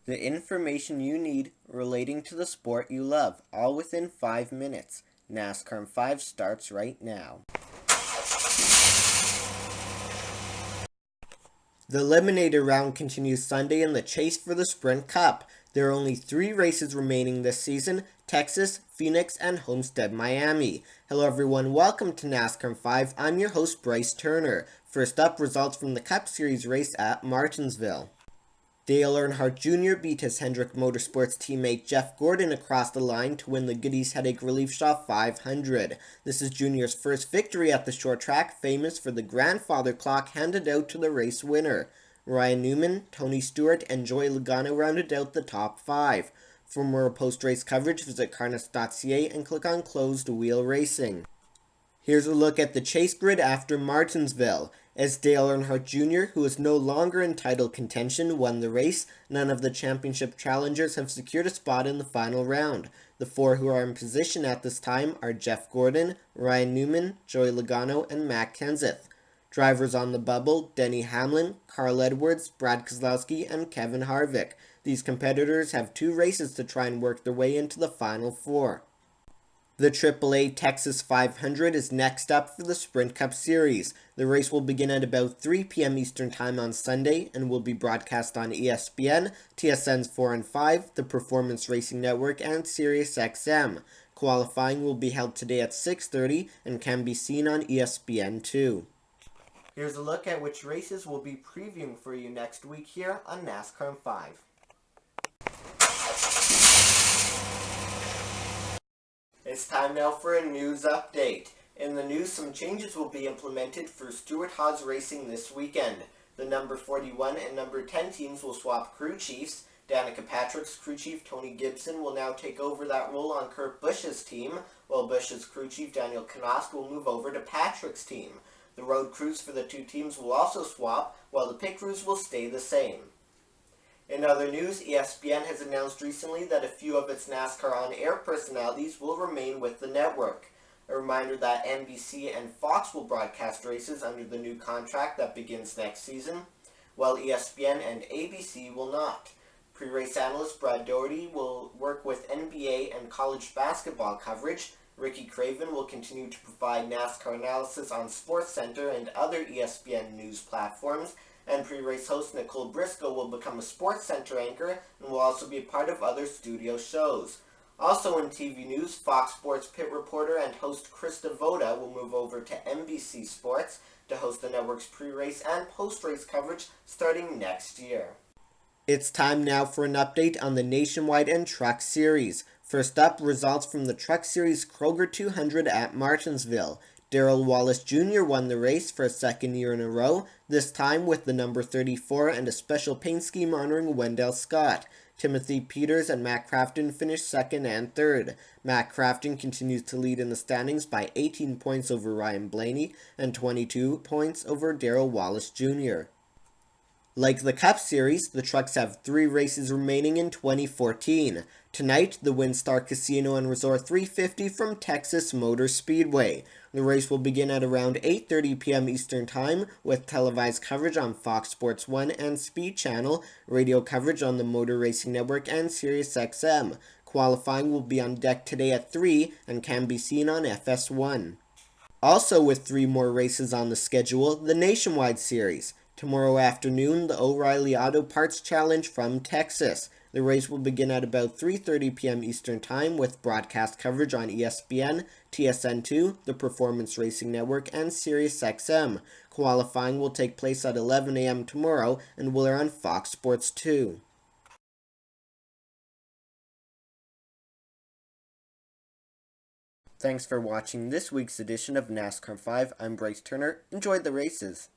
The information you need relating to the sport you love, all within 5 minutes. NASCAR in 5 starts right now. The Eliminator round continues Sunday in the chase for the Sprint Cup. There are only 3 races remaining this season: Texas, Phoenix, and Homestead, Miami. Hello everyone, welcome to NASCAR in 5. I'm your host Bryce Turner. First up, results from the Cup Series race at Martinsville. Dale Earnhardt Jr. beat his Hendrick Motorsports teammate Jeff Gordon across the line to win the Goody's Headache Relief Shop 500. This is Jr.'s first victory at the short track, famous for the grandfather clock handed out to the race winner. Ryan Newman, Tony Stewart, and Joey Logano rounded out the top 5. For more post-race coverage, visit carnets.ca and click on Closed Wheel Racing. Here's a look at the chase grid after Martinsville. As Dale Earnhardt Jr., who is no longer in title contention, won the race, none of the championship challengers have secured a spot in the final round. The 4 who are in position at this time are Jeff Gordon, Ryan Newman, Joey Logano, and Matt Kenseth. Drivers on the bubble: Denny Hamlin, Carl Edwards, Brad Keselowski, and Kevin Harvick. These competitors have 2 races to try and work their way into the final 4. The AAA Texas 500 is next up for the Sprint Cup Series. The race will begin at about 3 p.m. Eastern Time on Sunday and will be broadcast on ESPN, TSN's 4 and 5, the Performance Racing Network, and SiriusXM. Qualifying will be held today at 6:30 and can be seen on ESPN2. Here's a look at which races we'll be previewing for you next week here on NASCAR in 5. It's time now for a news update. In the news, some changes will be implemented for Stewart-Haas Racing this weekend. The number 41 and number 10 teams will swap crew chiefs. Danica Patrick's crew chief Tony Gibson will now take over that role on Kurt Busch's team, while Busch's crew chief Daniel Knost will move over to Patrick's team. The road crews for the 2 teams will also swap, while the pit crews will stay the same. In other news, ESPN has announced recently that a few of its NASCAR on-air personalities will remain with the network. A reminder that NBC and Fox will broadcast races under the new contract that begins next season, while ESPN and ABC will not. Pre-race analyst Brad Doherty will work with NBA and college basketball coverage. Ricky Craven will continue to provide NASCAR analysis on SportsCenter and other ESPN news platforms, and pre-race host Nicole Briscoe will become a SportsCenter anchor and will also be a part of other studio shows. Also in TV news, Fox Sports pit reporter and host Chris Devoda will move over to NBC Sports to host the network's pre-race and post-race coverage starting next year. It's time now for an update on the Nationwide and Truck Series. First up, results from the Truck Series Kroger 200 at Martinsville. Darrell Wallace Jr. won the race for a second year in a row, this time with the number 34 and a special paint scheme honoring Wendell Scott. Timothy Peters and Matt Crafton finished second and third. Matt Crafton continues to lead in the standings by 18 points over Ryan Blaney and 22 points over Darrell Wallace Jr. Like the Cup Series, the trucks have 3 races remaining in 2014. Tonight, the WinStar Casino and Resort 350 from Texas Motor Speedway. The race will begin at around 8:30 p.m. Eastern Time, with televised coverage on Fox Sports 1 and Speed Channel, radio coverage on the Motor Racing Network and SiriusXM. Qualifying will be on deck today at 3 and can be seen on FS1. Also with 3 more races on the schedule, the Nationwide Series. Tomorrow afternoon, the O'Reilly Auto Parts Challenge from Texas. The race will begin at about 3:30 p.m. Eastern Time with broadcast coverage on ESPN, TSN2, the Performance Racing Network, and SiriusXM. Qualifying will take place at 11 a.m. tomorrow and will air on Fox Sports 2. Thanks for watching this week's edition of NASCAR 5. I'm Bryce Turner. Enjoy the races.